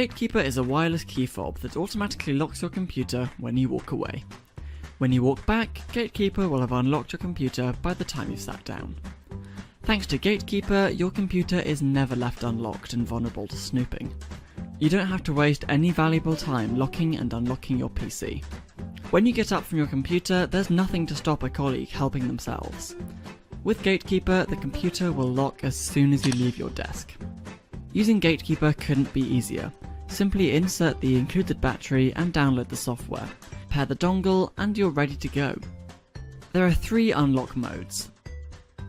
Gatekeeper is a wireless key fob that automatically locks your computer when you walk away. When you walk back, Gatekeeper will have unlocked your computer by the time you've sat down. Thanks to Gatekeeper, your computer is never left unlocked and vulnerable to snooping. You don't have to waste any valuable time locking and unlocking your PC. When you get up from your computer, there's nothing to stop a colleague helping themselves. With Gatekeeper, the computer will lock as soon as you leave your desk. Using Gatekeeper couldn't be easier. Simply insert the included battery and download the software. Pair the dongle and you're ready to go. There are 3 unlock modes,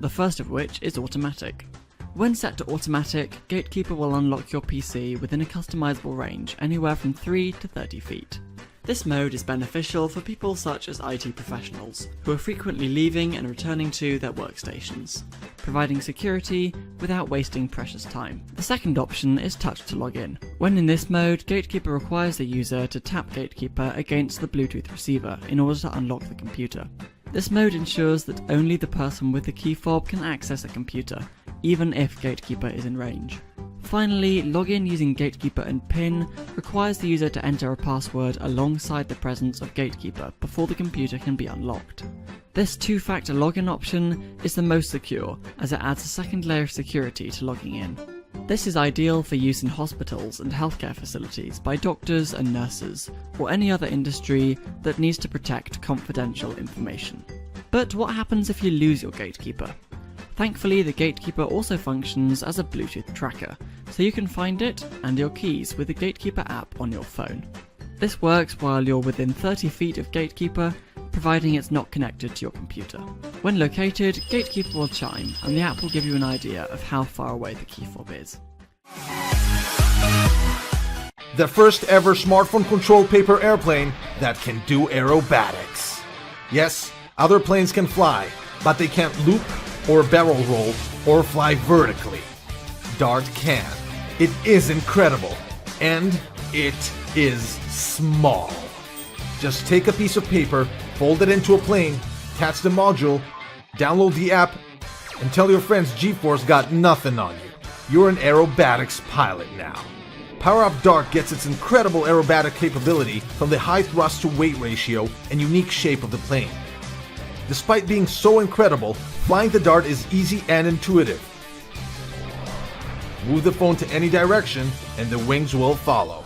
the first of which is automatic. When set to automatic, Gatekeeper will unlock your PC within a customizable range anywhere from 3 to 30 feet. This mode is beneficial for people such as IT professionals, who are frequently leaving and returning to their workstations, providing security without wasting precious time. The second option is touch to log in. When in this mode, Gatekeeper requires the user to tap Gatekeeper against the Bluetooth receiver in order to unlock the computer. This mode ensures that only the person with the key fob can access a computer, even if Gatekeeper is in range. Finally, login using Gatekeeper and PIN requires the user to enter a password alongside the presence of Gatekeeper before the computer can be unlocked. This 2-factor login option is the most secure, as it adds a second layer of security to logging in. This is ideal for use in hospitals and healthcare facilities by doctors and nurses, or any other industry that needs to protect confidential information. But what happens if you lose your Gatekeeper? Thankfully, the Gatekeeper also functions as a Bluetooth tracker, so you can find it and your keys with the Gatekeeper app on your phone. This works while you're within 30 feet of Gatekeeper, providing it's not connected to your computer. When located, Gatekeeper will chime, and the app will give you an idea of how far away the key fob is. The first ever smartphone controlled paper airplane that can do aerobatics. Yes, other planes can fly, but they can't loop or barrel roll or fly vertically. Dart can. It is incredible, and it is small. Just take a piece of paper, fold it into a plane, attach the module, download the app, and tell your friends G-Force got nothing on you. You're an aerobatics pilot now. Power Up Dart gets its incredible aerobatic capability from the high thrust to weight ratio and unique shape of the plane. Despite being so incredible, flying the Dart is easy and intuitive. Move the phone to any direction and the wings will follow.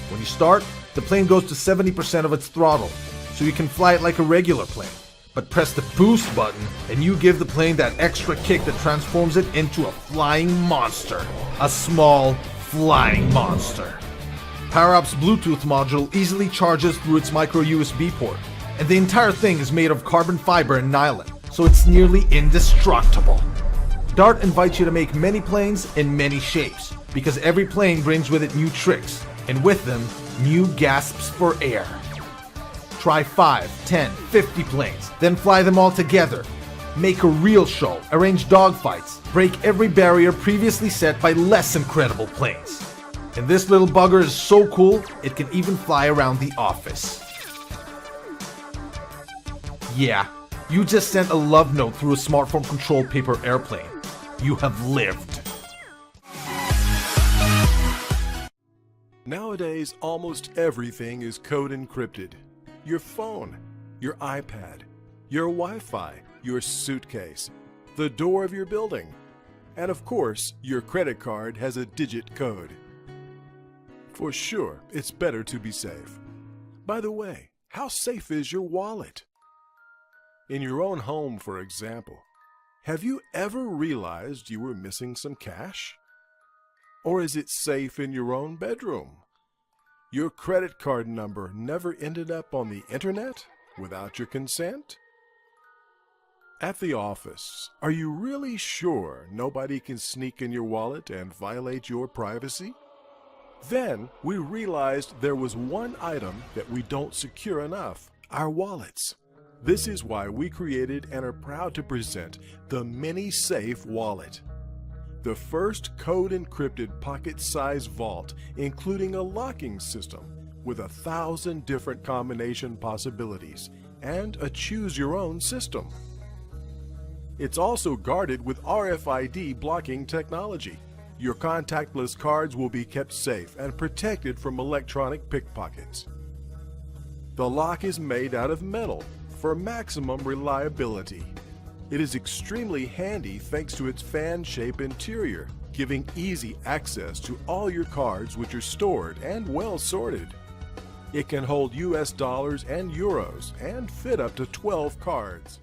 When you start, the plane goes to 70% of its throttle, so you can fly it like a regular plane. But press the boost button and you give the plane that extra kick that transforms it into a flying monster. A small flying monster. Power Up's Bluetooth module easily charges through its micro USB port, and the entire thing is made of carbon fiber and nylon, so it's nearly indestructible. Dart invites you to make many planes in many shapes, because every plane brings with it new tricks, and with them, new gasps for air. Try 5, 10, 50 planes, then fly them all together. Make a real show, arrange dogfights, break every barrier previously set by less incredible planes. And this little bugger is so cool, it can even fly around the office. Yeah, you just sent a love note through a smartphone-controlled paper airplane. You have lived. Nowadays, almost everything is code encrypted. Your phone, your iPad, your Wi-Fi, your suitcase, the door of your building, and of course, your credit card has a digit code. For sure, it's better to be safe. By the way, how safe is your wallet? In your own home, for example, have you ever realized you were missing some cash? Or is it safe in your own bedroom? Your credit card number never ended up on the internet without your consent? At the office, are you really sure nobody can sneak in your wallet and violate your privacy? Then we realized there was one item that we don't secure enough: our wallets. This is why we created and are proud to present the Mini-Safe Wallet, the first code-encrypted pocket-sized vault, including a locking system with 1,000 different combination possibilities and a choose-your-own system. It's also guarded with RFID blocking technology, Your contactless cards will be kept safe and protected from electronic pickpockets. The lock is made out of metal for maximum reliability. It is extremely handy thanks to its fan-shaped interior, giving easy access to all your cards, which are stored and well sorted. It can hold US dollars and euros and fit up to 12 cards.